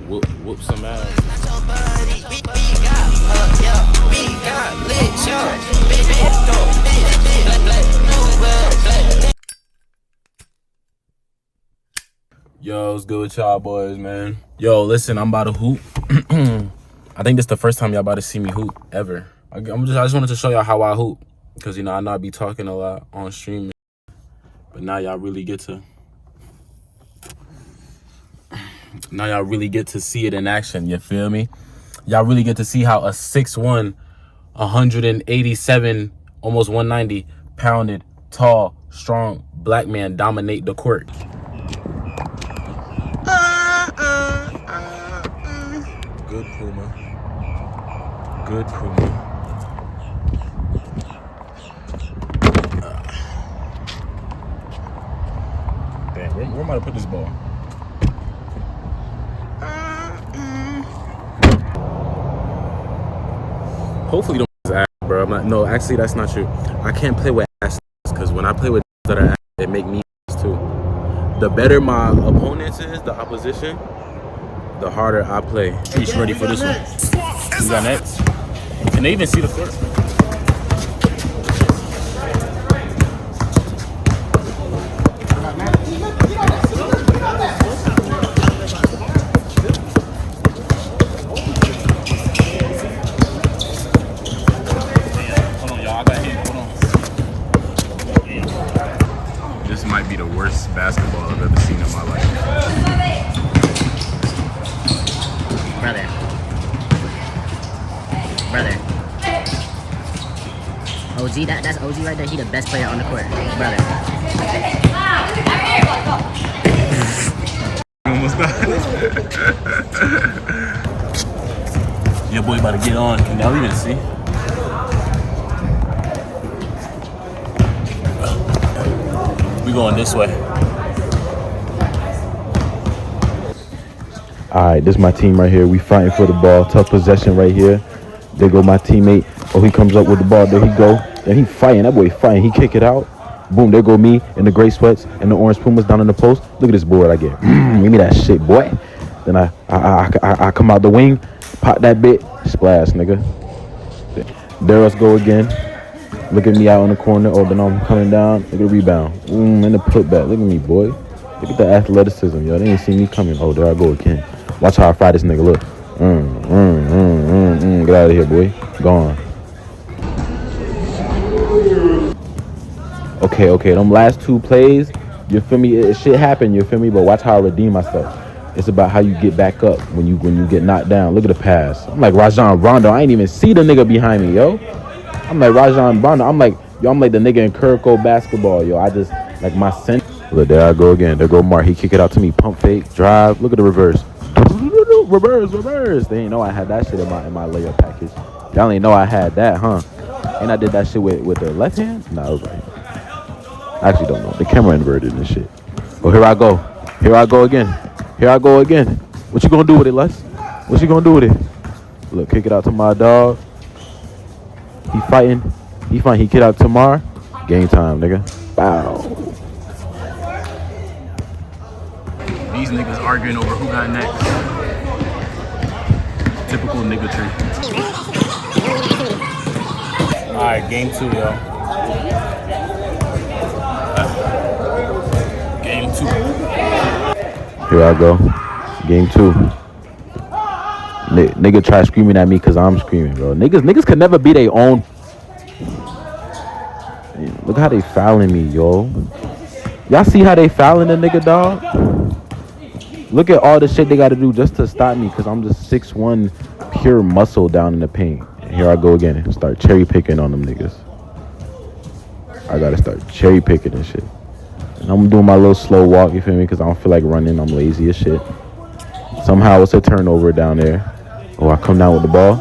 whoop some ass. Yo, what's good with y'all boys, man? Yo, listen, I'm about to hoop. I think this is the first time y'all about to see me hoop ever. I just wanted to show y'all how I hoop, because, you know, I know I be talking a lot on stream, but now y'all really get to see it in action. You feel me? Y'all really get to see how a 6'1", 187, almost 190 pounded, tall, strong black man dominate the court. Good Puma. Good Puma. Damn, where am I to put this ball? Hopefully don't ass, bro. No, actually that's not true. I can't play with ass because when I play with that are ass, they make me ass too. The better my opponent is, the opposition, the harder I play. She's ready for this one. You got next? Can they even see the court? Hold on, y'all. I got hit. Hold on. This might be the worst basketball I've ever seen in my life. Brother. OG, that's OG right there. He the best player on the court. Brother. Almost died. Your boy about to get on. Can y'all even see? We going this way. Alright, this is my team right here. We fighting for the ball. Tough possession right here. There go my teammate. Oh, he comes up with the ball. There he go. And he fighting. That boy fighting. He kick it out. Boom, there go me in the gray sweats and the orange Pumas down in the post. Look at this board I get. Give me that shit, boy. Then I come out the wing, pop that bit, splash, nigga. There us go again. Look at me out in the corner. Oh, then I'm coming down. Look at the rebound. And the putback. Look at me, boy. Look at the athleticism, yo. They ain't see me coming. Oh, there I go again. Watch how I fry this nigga. Look. Get out of here, boy. Gone. Okay. Them last two plays, you feel me? It shit happened, you feel me? But watch how I redeem myself. It's about how you get back up when you get knocked down. Look at the pass. I'm like Rajon Rondo. I ain't even see the nigga behind me, yo. I'm like Rajon Rondo. I'm like the nigga in Kirko basketball, yo. I just like my sense. Look, there I go again. There go Mark. He kick it out to me. Pump fake, drive. Look at the reverse. Reverse. They ain't know I had that shit in my layup package. Y'all ain't know I had that, huh? And I did that shit with the left hand? Nah, it was right hand. I actually don't know. The camera inverted and shit. Oh, here I go. Here I go again. What you gonna do with it, Les? What you gonna do with it? Look, kick it out to my dog. He fighting. He kick it out to Mar. Game time, nigga. Bow. These niggas arguing over who got next. Typical nigga tree. Alright, game 2, yo. Game 2. Here I go. Game 2. Nigga try screaming at me because I'm screaming, bro. Niggas could never be their own. Look how they fouling me, yo. Y'all see how they fouling the nigga, dog? Look at all the shit they got to do just to stop me because I'm just 6'1", pure muscle down in the paint. And here I go again. Start cherry picking on them niggas. I got to start cherry picking and shit. And I'm doing my little slow walk, you feel me? Because I don't feel like running. I'm lazy as shit. Somehow it's a turnover down there. Oh, I come down with the ball.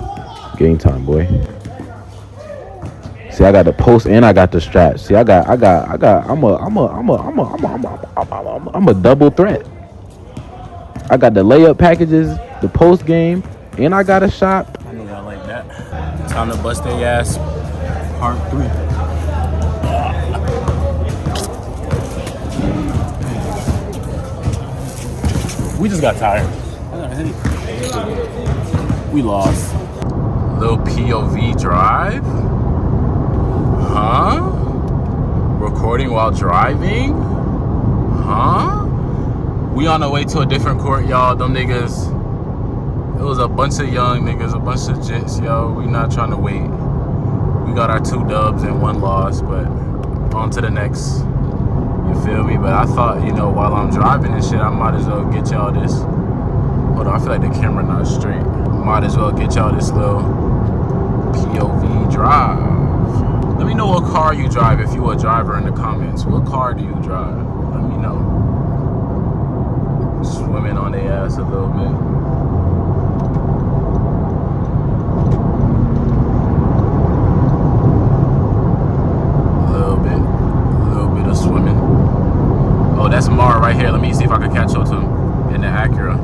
Game time, boy. See, I got the post and I got the strap. See, I'm a double threat. I got the layup packages, the post game, and I got a shot. I know y'all like that. Time to bust their ass. Part 3. We just got tired. We lost. Little POV drive? Huh? Recording while driving? Huh? We on the way to a different court, y'all. Them niggas. It was a bunch of young niggas, a bunch of jits, yo. We not trying to wait. We got our 2 dubs and 1 loss, but on to the next. You feel me? But I thought, you know, while I'm driving and shit, I might as well get y'all this. Hold on, I feel like the camera not straight. Might as well get y'all this little POV drive. Let me know what car you drive if you a driver in the comments. What car do you drive? Let me know. Swimming on their ass a little bit. A little bit of swimming. Oh, that's Mar right here. Let me see if I can catch up to him in the Acura.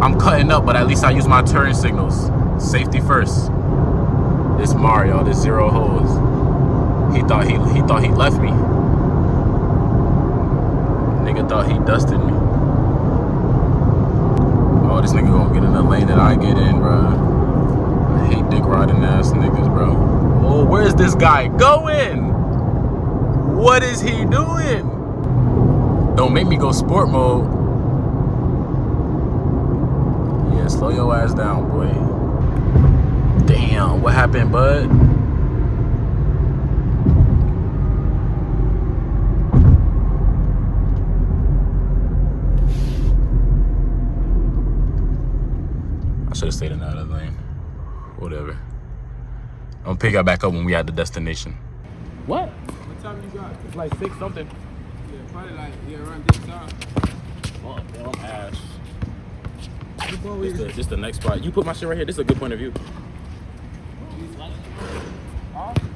I'm cutting up, but at least I use my turn signals. Safety first. This Mario, this 0 holes. He thought he left me. Nigga thought he dusted me. Oh, this nigga gonna get in the lane that I get in, bro. I hate dick riding ass niggas, bro. Oh, where's this guy going? What is he doing? Don't make me go sport mode. Yeah, slow your ass down, boy. Damn, what happened, bud? I should have stayed in the other lane. Whatever. I'm gonna pick it back up when we at the destination. What? What time you got? It's like 6 something. Yeah, probably like around this time. Oh, damn ass. Before we This the next spot. You put my shit right here. This is a good point of view.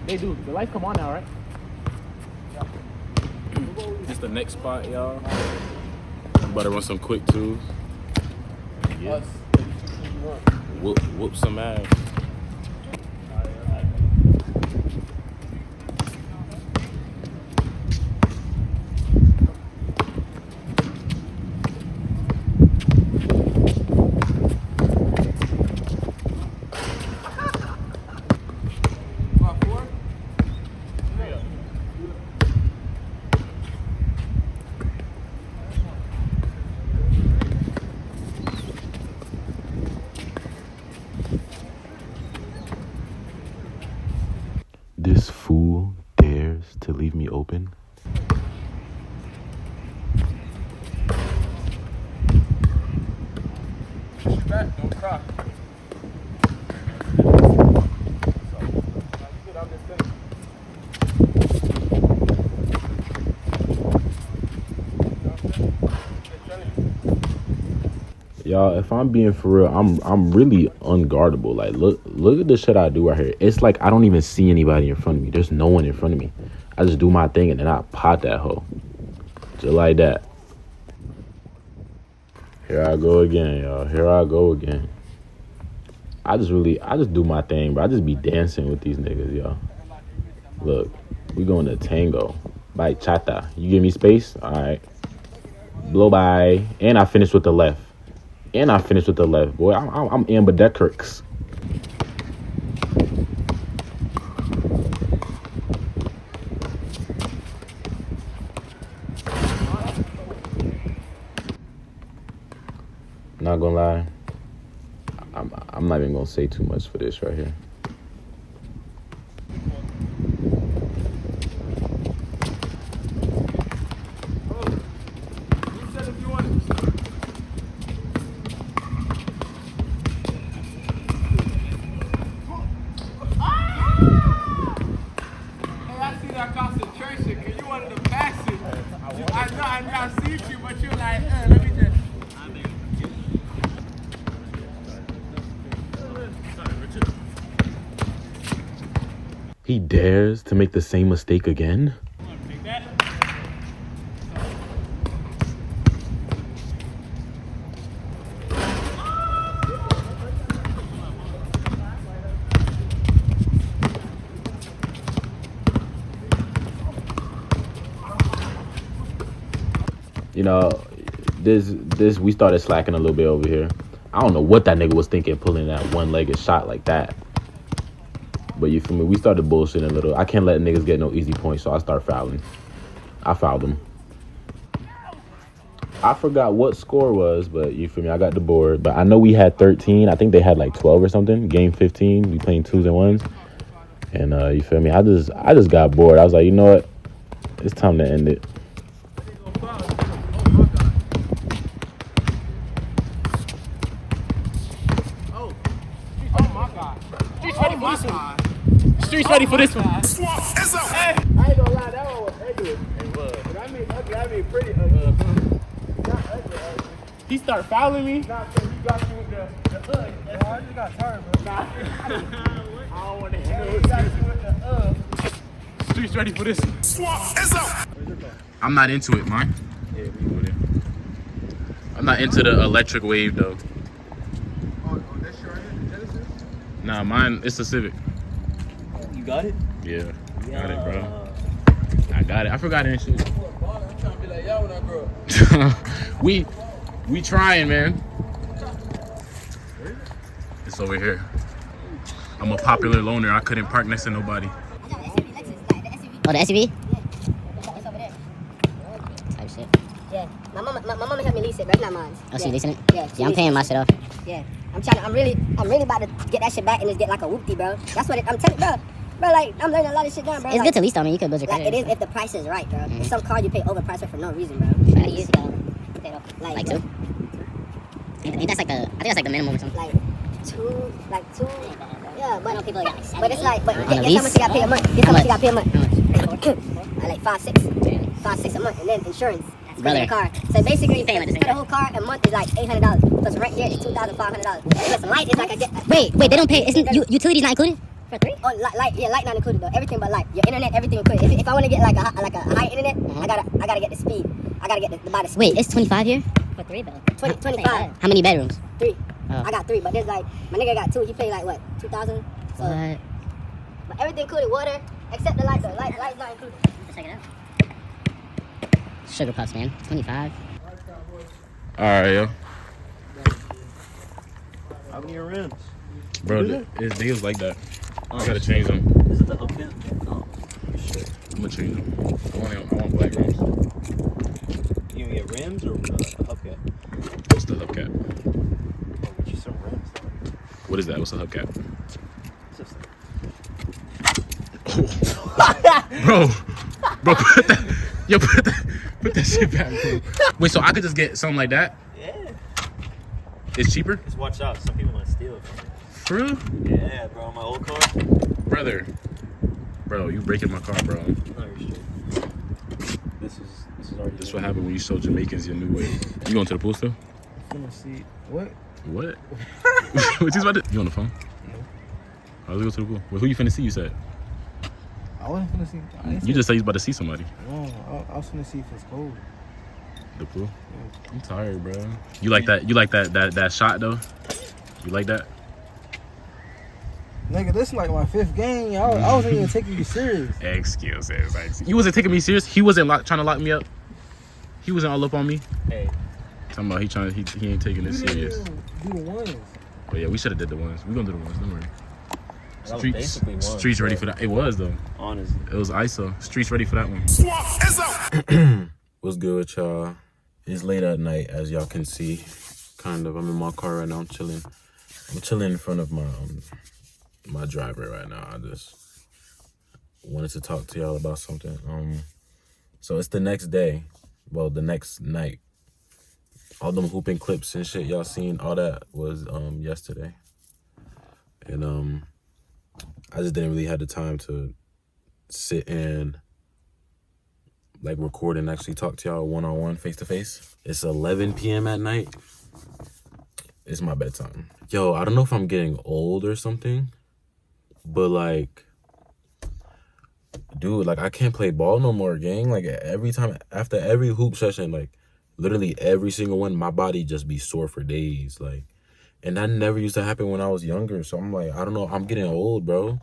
They do. The lights come on now, right? This the next spot, y'all. I'm about to run some quick twos. Yeah. Whoop some ass. This fool dares to leave me open. back, don't cry. Y'all, if I'm being for real, I'm really unguardable. Like, look at the shit I do right here. It's like I don't even see anybody in front of me. There's no one in front of me. I just do my thing and then I pot that hoe. Just like that. Here I go again, y'all. Here I go again. I just do my thing, bro. I just be dancing with these niggas, y'all. Look, we going to tango. Bye, chata. You give me space? All right. Blow by. And I finished with the left. Boy. I'm ambidextrous. Not gonna lie. I'm not even gonna say too much for this right here. He dares to make the same mistake again? you know, this we started slacking a little bit over here. I don't know what that nigga was thinking pulling that one-legged shot like that. But you feel me? We started bullshitting a little. I can't let niggas get no easy points, so I start fouling. I fouled him. I forgot what score was, but you feel me? I got the board. But I know we had 13. I think they had like 12 or something. Game 15. We playing 2s and 1s. And you feel me? I just got bored. I was like, you know what? It's time to end it. Streets ready for this one. I ain't gonna lie, that one was ugly. It was. But I mean ugly, I mean pretty ugly. Not ugly, ugly. He start fouling me. Nah, so he got you with the I just got tired, bro. Nah. I don't want to hear it. He got you with the Streets ready for this one. I'm not into it, man. Yeah, we with it. I'm not into the electric wave though. Oh, that's your Genesis? Nah, mine, it's a Civic. You got it? Yeah, got it, bro. I got it. I forgot it and shit. I'm trying to be like y'all when I grow up. we trying, man. It's over here. I'm a popular loner. I couldn't park next to nobody. Oh, the SUV? Yeah. It's over there. Type shit. Yeah. My mama helped me lease it, but it's not mine. Oh, she leasing it? Yeah. Yeah, I'm paying my shit off. Yeah. I'm really about to get that shit back and just get like a whoopty, bro. That's what I'm telling, bro. Bro, like I'm learning a lot of shit down, bro. It's like, good to lease on me. You could build your Like credit. it is if the price is right, bro. It's some car you pay overpriced for no reason, bro. Facts. How do you use it? Like two? Ain't that's like the, I think that's like the minimum or something. Like two. Yeah, but people got like 7, but it's like, but on a guess how lease? much you got to pay a month? Guess how much you got to pay a month? How much? Like 5-6 a month, and then insurance. Brother. The car. So basically, You paying like the for same the whole car a month is like $800. Plus rent here is $2,500. Plus light is like Wait, they don't pay. Isn't utilities not included? For 3? Oh, light not included though. Everything but light. Your internet, everything included. If I want to get like a high internet, I gotta get the speed. I gotta get the buy the speed. Wait, it's 25 here? For 3 though. 25. How many bedrooms? 3. Oh. I got 3, but there's like my nigga got 2. He paid like what, 2,000. So, What? but everything included, water except the light though. Light's not included. Check it out. Sugar puffs, man. 25. All right, yo. How many rims? Bro, his nails like that. I gotta change them. Is it the hubcap? Oh, shit. I'm gonna change them. I want black rims. You gonna get rims or hubcap? What's the hubcap? Oh, get you some rims. What is that? What's the hubcap? It's just Bro, put that shit back, bro. Wait, so I could just get something like that? yeah. It's cheaper? Just watch out. Some people want to steal it from you. For real? Yeah, bro. My old car. Brother. Bro, you breaking my car, bro. No, you're straight. This is already. This what happened when you show Jamaicans your new way. You going to the pool still? I'm gonna see. What? What? What you about to? You on the phone? No. I was going to the pool. Well, who you finna see, you said? I wasn't finna see. I didn't You just said you was about to see somebody. No, I was finna see if it's cold. The pool? I'm tired, bro. You like that shot, though? You like that? Nigga, this is like my 5th game. I wasn't even taking you serious. Excuses. You wasn't taking me serious? He wasn't trying to lock me up? He wasn't all up on me? Hey. Talking about he ain't taking it serious. Do the ones. But yeah, we should have did the ones. We gonna do the ones, don't worry. That was basically one. Streets ready for that. It was though. Honestly. It was ISO. Streets ready for that one. What's good with y'all? It's late at night, as y'all can see. Kind of. I'm in my car right now. I'm chilling. I'm chilling in front of my driveway right now. I just wanted to talk to y'all about something. So it's the next day. Well, the next night. All them hooping clips and shit y'all seen, all that was yesterday. And I just didn't really have the time to sit and like record and actually talk to y'all one-on-one, face-to-face. It's 11 p.m. at night. It's my bedtime. Yo, I don't know if I'm getting old or something, but like, dude, like I can't play ball no more, gang. Like every time, after every hoop session, like literally every single one, my body just be sore for days. Like, and that never used to happen when I was younger. So I'm like, I don't know, I'm getting old, bro.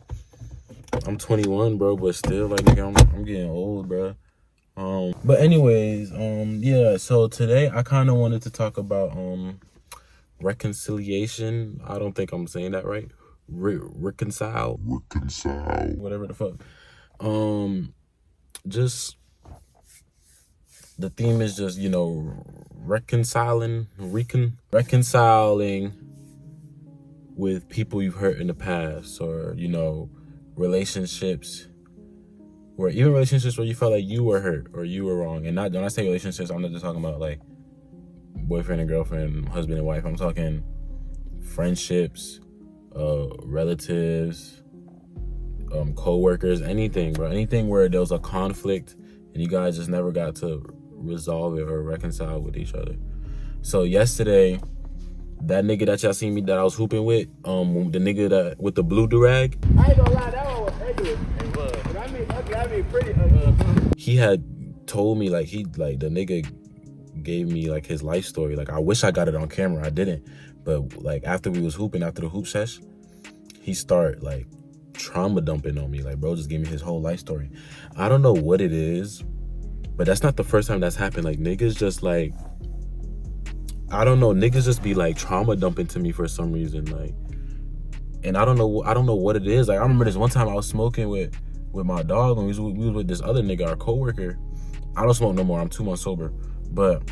I'm 21, bro, but still, like, nigga, I'm getting old, bro. But anyways, yeah, so today I kind of wanted to talk about reconciliation. I don't think I'm saying that right. Reconcile, whatever the fuck. Just the theme is just, you know, reconciling with people you've hurt in the past, or, you know, relationships where you felt like you were hurt or you were wrong. And not when I say relationships, I'm not just talking about like boyfriend and girlfriend, husband and wife. I'm talking friendships, relatives, co-workers, anything, bro. Anything where there was a conflict and you guys just never got to resolve it or reconcile with each other. So yesterday, that nigga that y'all seen me that I was hooping with, the nigga that with the blue durag, I ain't gonna lie, that one was ugly. But I mean pretty ugly. he had told me like the nigga gave me like his life story. Like I wish I got it on camera. I didn't. But like after we was hooping, after the hoop sesh, he start like trauma dumping on me. Like bro just gave me his whole life story. I don't know what it is, but that's not the first time that's happened. Like niggas just like, I don't know, niggas just be like trauma dumping to me for some reason. Like, and I don't know what it is. Like I remember this one time I was smoking with my dog and we was with this other nigga, our coworker. I don't smoke no more. I'm 2 months sober. But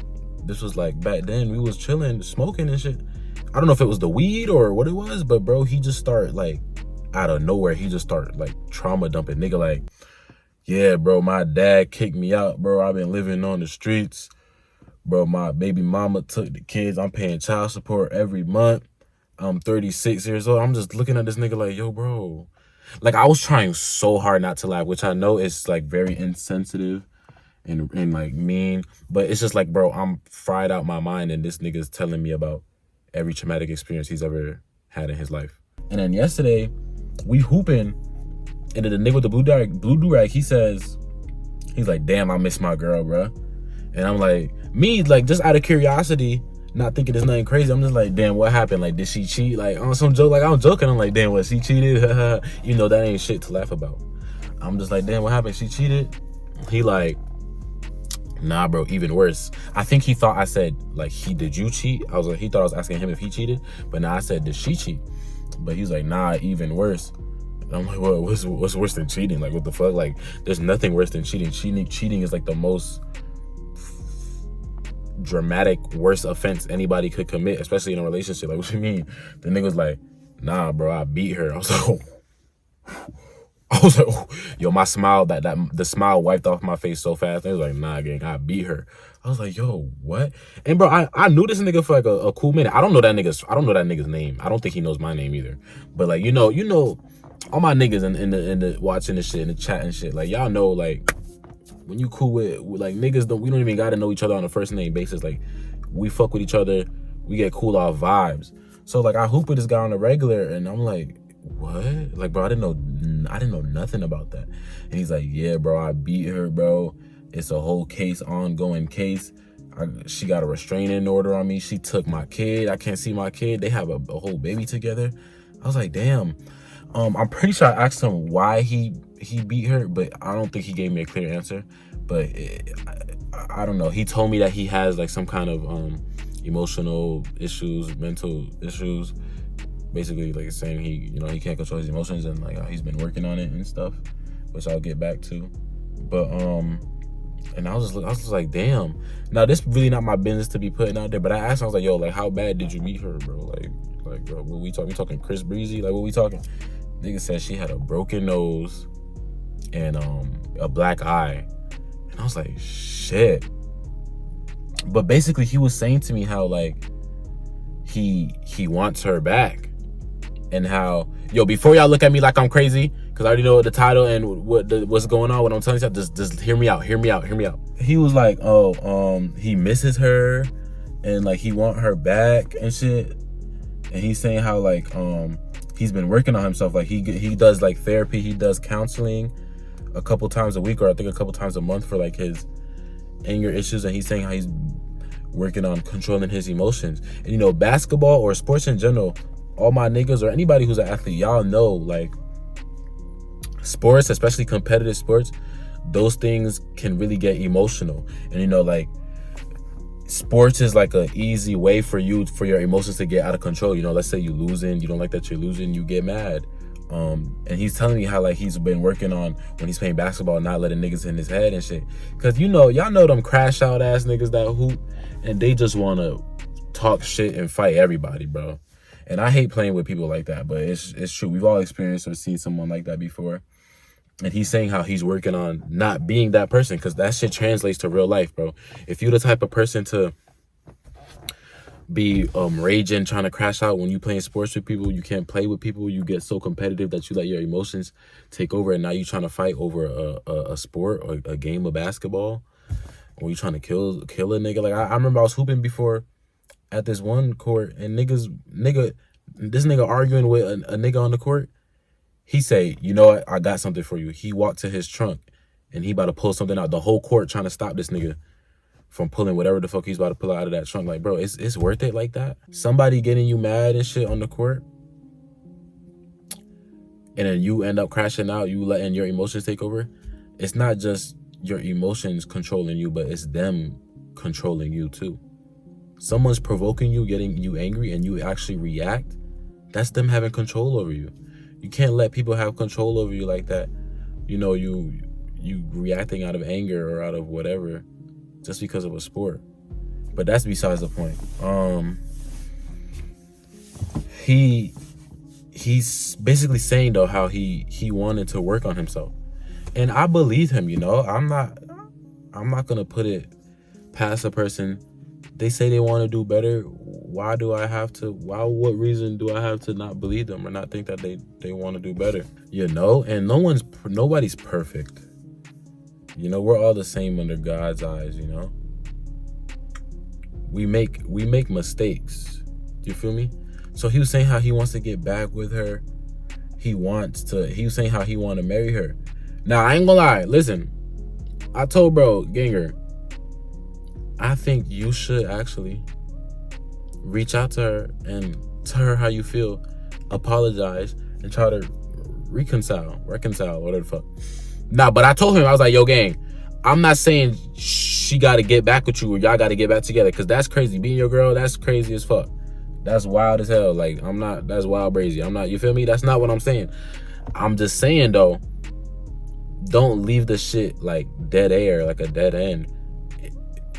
this was like back then we was chilling, smoking and shit. I don't know if it was the weed or what it was, but bro, he just started like out of nowhere. He just started like trauma dumping. Nigga like, yeah, bro, my dad kicked me out, bro. I've been living on the streets. Bro, my baby mama took the kids. I'm paying child support every month. I'm 36 years old. I'm just looking at this nigga like, yo, bro. Like, I was trying so hard not to laugh, which I know is, like, very insensitive and like, mean. But it's just like, bro, I'm fried out my mind, and this nigga's telling me about every traumatic experience he's ever had in his life. And then yesterday, we hooping, and then the nigga with the blue durag, he's like, damn, I miss my girl, bro. And I'm like, me, like, just out of curiosity, not thinking there's nothing crazy, I'm just like, damn, what happened? Like, did she cheat? Like, on some joke, like, I'm joking. I'm like, damn, what, she cheated? You know, that ain't shit to laugh about. I'm just like, damn, what happened? She cheated? He like, nah, bro, even worse. I think he thought I said, like, did you cheat? I was like, he thought I was asking him if he cheated. But nah, I said, did she cheat? But he's like, nah, even worse. And I'm like, well, what's worse than cheating? Like, what the fuck? Like, there's nothing worse than cheating. Cheating is like the most dramatic, worst offense anybody could commit, especially in a relationship. Like, what you mean? The nigga was like, nah, bro, I beat her. I was like, oh. Yo, my smile, the smile wiped off my face so fast. They was like, nah, gang, I beat her. I was like, yo, what? And bro, I knew this nigga for like a cool minute. I don't know that nigga's name. I don't think he knows my name either. But like, you know, all my niggas in the watching this shit, in the chat and shit, like, y'all know, like, when you cool with like niggas, we don't even gotta know each other on a first name basis. Like, we fuck with each other, we get cool off vibes. So like, I hoop with this guy on the regular, and I'm like, what? Like, bro, I didn't know nothing about that. And he's like, yeah, bro, I beat her, bro. It's a whole case, ongoing case. She got a restraining order on me. She took my kid. I can't see my kid. They have a whole baby together. I was like, damn. I'm pretty sure I asked him why he beat her, but I don't think he gave me a clear answer. But I don't know. He told me that he has like some kind of emotional issues, mental issues. Basically, like, saying he can't control his emotions, and like he's been working on it and stuff, which I'll get back to. But and I was just like, damn. Now, this really not my business to be putting out there, but I asked him, I was like, yo, like, how bad did you beat her, bro? Like, bro, what we talking? We talking Chris Breezy? Like, what we talking? Nigga said she had a broken nose and a black eye. And I was like, shit. But basically, he was saying to me how, like, he wants her back. And how, yo, before y'all look at me like I'm crazy, because I already know the title and what's going on, what I'm telling you, just hear me out. He was like, he misses her and like he want her back and shit. And he's saying how like he's been working on himself. Like he does like therapy, he does counseling a couple times a week, or I think a couple times a month, for like his anger issues. And he's saying how he's working on controlling his emotions. And you know, basketball or sports in general, all my niggas or anybody who's an athlete, y'all know, like, sports, especially competitive sports, those things can really get emotional. And you know, like, sports is like a easy way for your emotions to get out of control. You know, let's say you losing, you don't like that you're losing, you get mad. And he's telling me how like he's been working on when he's playing basketball, not letting niggas in his head and shit. Cause you know, y'all know them crash out ass niggas that hoop and they just wanna talk shit and fight everybody, bro. And I hate playing with people like that, but it's true. We've all experienced or seen someone like that before. And he's saying how he's working on not being that person, because that shit translates to real life, bro. If you're the type of person to be raging, trying to crash out when you playing sports with people, you can't play with people, you get so competitive that you let your emotions take over, and now you trying to fight over a sport or a game of basketball, or you trying to kill a nigga. Like I remember I was hooping before at this one court, and this nigga arguing with a nigga on the court. He say, you know what, I got something for you. He walked to his trunk and he about to pull something out. The whole court trying to stop this nigga from pulling whatever the fuck he's about to pull out of that trunk. Like, bro, it's worth it like that? Somebody getting you mad and shit on the court, and then you end up crashing out, you letting your emotions take over. It's not just your emotions controlling you, but it's them controlling you too. Someone's provoking you, getting you angry, and you actually react. That's them having control over you. You can't let people have control over you like that. You know, you reacting out of anger or out of whatever just because of a sport. But that's besides the point. He's basically saying though how he wanted to work on himself. And I believe him, you know. I'm not gonna put it past a person. They say they want to do better. What reason do I have to not believe them or not think that they want to do better? You know, and nobody's perfect. You know, we're all the same under God's eyes, you know. We make mistakes. Do you feel me? So he was saying how he wants to get back with her. He was saying how he want to marry her. Now, I ain't gonna lie. Listen, I told bro, Ganger, I think you should actually reach out to her and tell her how you feel, apologize, and try to reconcile, whatever the fuck. Nah, but I told him, I was like, yo, gang, I'm not saying she got to get back with you or y'all got to get back together, because that's crazy. Being your girl, that's crazy as fuck. That's wild as hell. Like, that's wild crazy. You feel me? That's not what I'm saying. I'm just saying, though, don't leave the shit like dead air, like a dead end.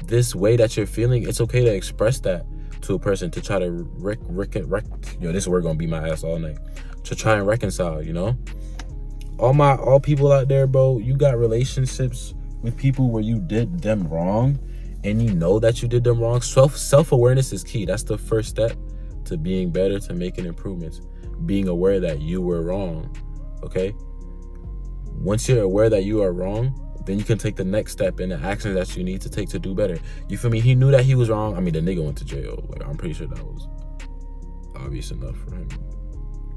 This way that you're feeling, it's okay to express that to a person, to try to this word gonna be my ass all night, to try and reconcile, you know. All people out there, bro, you got relationships with people where you did them wrong and you know that you did them wrong. Self-awareness is key. That's the first step to being better, to making improvements. Being aware that you were wrong. Okay? Once you're aware that you are wrong, then you can take the next step in the actions that you need to take to do better. You feel me? He knew that he was wrong. I mean, the nigga went to jail. Like, I'm pretty sure that was obvious enough for him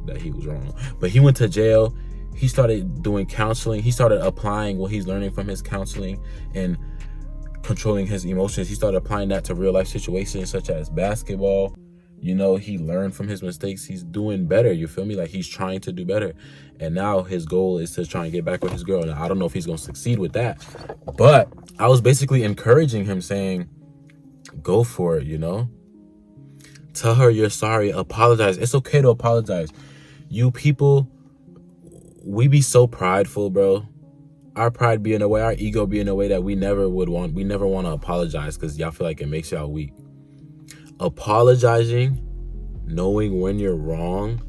that he was wrong. But he went to jail. He started doing counseling. He started applying what he's learning from his counseling and controlling his emotions. He started applying that to real life situations such as basketball. You know, he learned from his mistakes. He's doing better. You feel me? Like, he's trying to do better. And now his goal is to try and get back with his girl. Now, I don't know if he's going to succeed with that. But I was basically encouraging him, saying, go for it, you know? Tell her you're sorry. Apologize. It's okay to apologize. You people, we be so prideful, bro. Our pride be in a way, our ego be in a way that we never want to apologize because y'all feel like it makes y'all weak. Apologizing, knowing when you're wrong,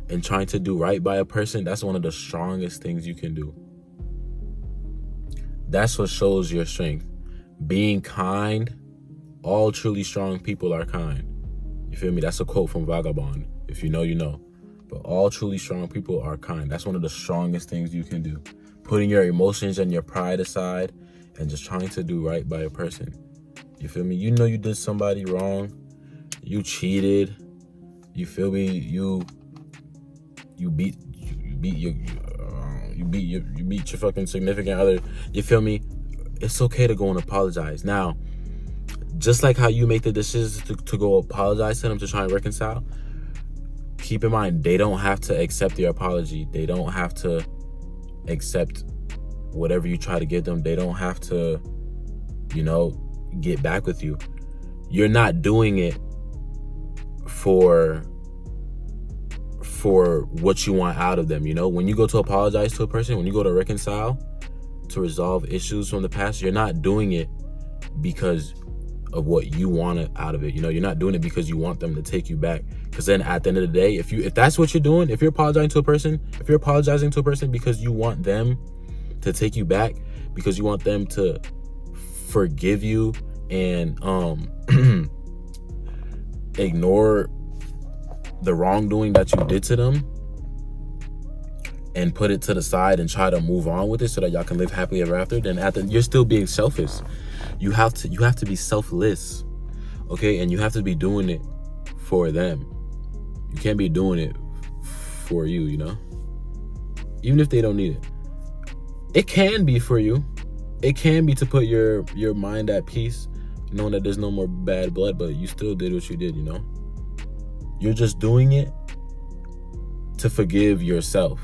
and trying to do right by a person, that's one of the strongest things you can do. That's what shows your strength. Being kind, all truly strong people are kind. You feel me? That's a quote from Vagabond. If you know, you know. But all truly strong people are kind. That's one of the strongest things you can do. Putting your emotions and your pride aside and just trying to do right by a person. You feel me? You know you did somebody wrong. You cheated. You feel me? You beat your fucking significant other. You feel me? It's okay to go and apologize. Now, just like how you make the decision to go apologize to them, to try and reconcile, keep in mind, they don't have to accept your apology. They don't have to accept whatever you try to give them, they don't have to, you know, get back with you. You're not doing it for what you want out of them, you know? When you go to apologize to a person, when you go to reconcile, to resolve issues from the past, you're not doing it because of what you want out of it. You know, you're not doing it because you want them to take you back. Because then at the end of the day, if that's what you're doing, if you're apologizing to a person because you want them to take you back, because you want them to forgive you and ignore the wrongdoing that you did to them and put it to the side and try to move on with it so that y'all can live happily ever after, then you're still being selfish. You have to be selfless, okay? And you have to be doing it for them. You can't be doing it for you, you know? Even if they don't need it. It can be for you. It can be to put your mind at peace, knowing that there's no more bad blood, but you still did what you did, you know? You're just doing it to forgive yourself.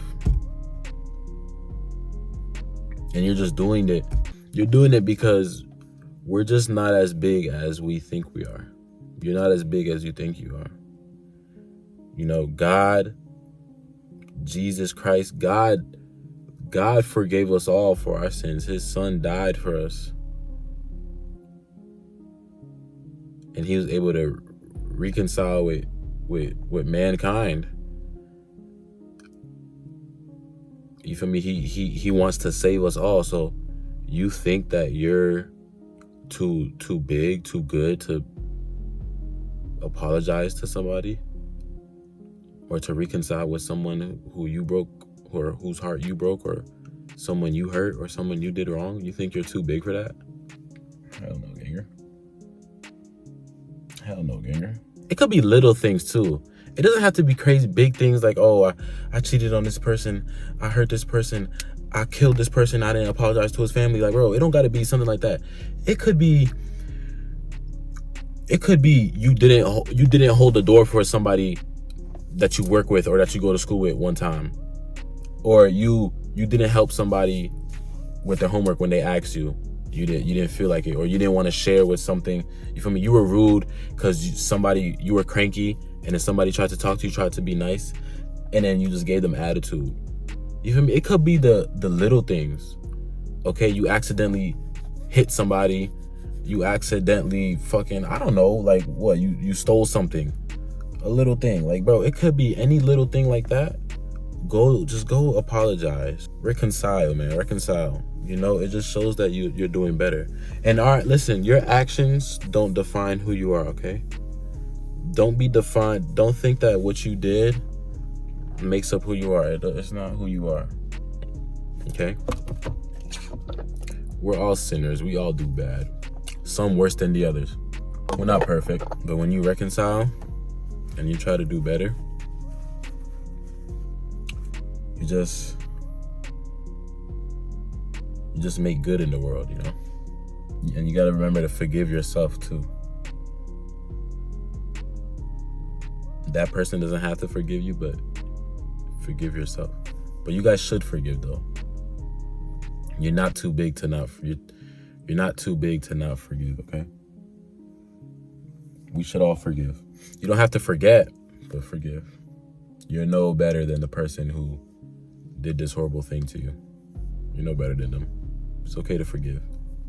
And you're just doing it. You're doing it because we're just not as big as we think we are. You're not as big as you think you are. You know, God, Jesus Christ, God forgave us all for our sins. His son died for us. And he was able to reconcile with mankind. You feel me? He wants to save us all. So you think that you're too big, too good to apologize to somebody or to reconcile with someone who you broke or whose heart you broke or someone you hurt or someone you did wrong? You think you're too big for that? Hell no, ganger. Hell no, ganger. It could be little things too. It doesn't have to be crazy big things like, oh, I cheated on this person, I hurt this person, I killed this person, I didn't apologize to his family. Like, bro, it don't got to be something like that. It could be you didn't hold the door for somebody that you work with or that you go to school with one time, or you didn't help somebody with their homework when they asked you. You didn't feel like it, or you didn't want to share with something. You feel me? You were rude because you were cranky, and then somebody tried to talk to you, tried to be nice, and then you just gave them attitude. You feel me? It could be the little things. Okay, you accidentally hit somebody, you accidentally fucking, I don't know, like what, you stole something. A little thing. Like, bro, it could be any little thing like that. Just go apologize. Reconcile, man. Reconcile. You know, it just shows that you're doing better. And all right, listen, your actions don't define who you are, okay? Don't be defined. Don't think that what you did makes up who you are. It's not who you are. Okay? We're all sinners. We all do bad. Some worse than the others. We're not perfect. But when you reconcile and you try to do better, you just make good in the world, you know? And you gotta remember to forgive yourself too. That person doesn't have to forgive you, but forgive yourself. But you guys should forgive though. You're not too big to not forgive, okay? We should all forgive. You don't have to forget, but forgive. You're no better than the person who did this horrible thing to you. You're no better than them. It's okay to forgive.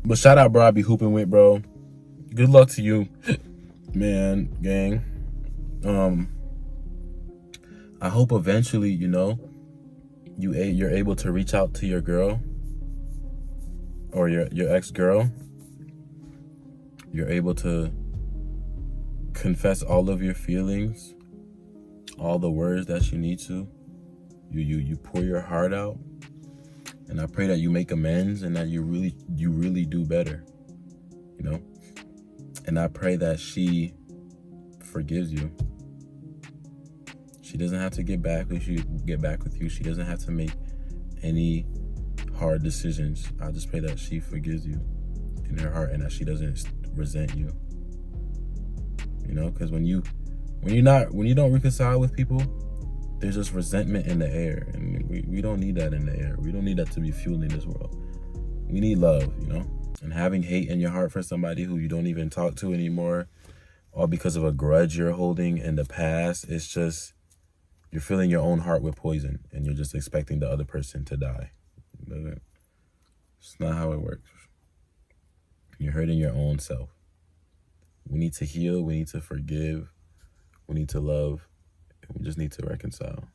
But shout out, bro. I be hooping with, bro. Good luck to you, man, gang. I hope eventually, you know, you're able to reach out to your girl or your ex-girl. You're able to confess all of your feelings, all the words that you need to. You pour your heart out, and I pray that you make amends and that you really do better, you know. And I pray that she forgives you. She doesn't have to get back with you. She doesn't have to make any hard decisions. I just pray that she forgives you in her heart and that she doesn't resent you. You know, because when you don't reconcile with people, there's just resentment in the air, and we don't need that in the air. We don't need that to be fueling this world. We need love, you know? And having hate in your heart for somebody who you don't even talk to anymore, all because of a grudge you're holding in the past, it's just, you're filling your own heart with poison and you're just expecting the other person to die. It's not how it works. You're hurting your own self. We need to heal. We need to forgive. We need to love. And we just need to reconcile.